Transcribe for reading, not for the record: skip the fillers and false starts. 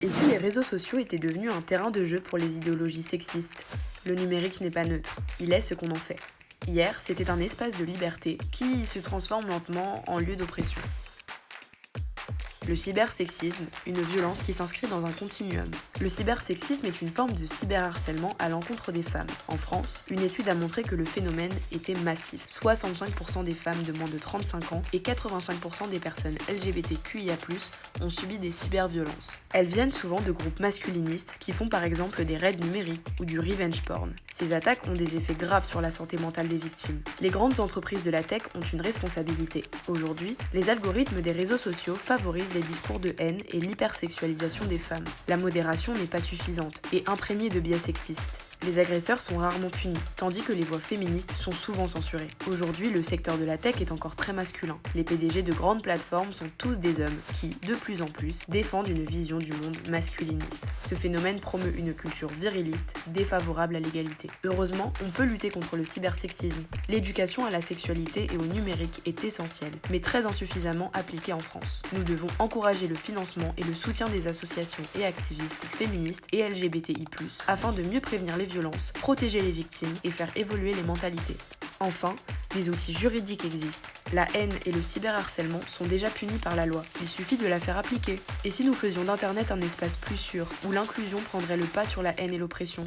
Et si les réseaux sociaux étaient devenus un terrain de jeu pour les idéologies sexistes? Le numérique n'est pas neutre, il est ce qu'on en fait. Hier, c'était un espace de liberté qui se transforme lentement en lieu d'oppression. Le cybersexisme, une violence qui s'inscrit dans un continuum. Le cybersexisme est une forme de cyberharcèlement à l'encontre des femmes. En France, une étude a montré que le phénomène était massif. 65% des femmes de moins de 35 ans et 85% des personnes LGBTQIA+, ont subi des cyberviolences. Elles viennent souvent de groupes masculinistes qui font par exemple des raids numériques ou du revenge porn. Ces attaques ont des effets graves sur la santé mentale des victimes. Les grandes entreprises de la tech ont une responsabilité. Aujourd'hui, les algorithmes des réseaux sociaux favorisent les discours de haine et l'hypersexualisation des femmes. La modération n'est pas suffisante et imprégnée de biais sexistes. Les agresseurs sont rarement punis, tandis que les voix féministes sont souvent censurées. Aujourd'hui, le secteur de la tech est encore très masculin. Les PDG de grandes plateformes sont tous des hommes qui, de plus en plus, défendent une vision du monde masculiniste. Ce phénomène promeut une culture viriliste, défavorable à l'égalité. Heureusement, on peut lutter contre le cybersexisme. L'éducation à la sexualité et au numérique est essentielle, mais très insuffisamment appliquée en France. Nous devons encourager le financement et le soutien des associations et activistes féministes et LGBTI+, afin de mieux prévenir les violences, protéger les victimes et faire évoluer les mentalités. Enfin, des outils juridiques existent. La haine et le cyberharcèlement sont déjà punis par la loi. Il suffit de la faire appliquer. Et si nous faisions d'Internet un espace plus sûr, où l'inclusion prendrait le pas sur la haine et l'oppression?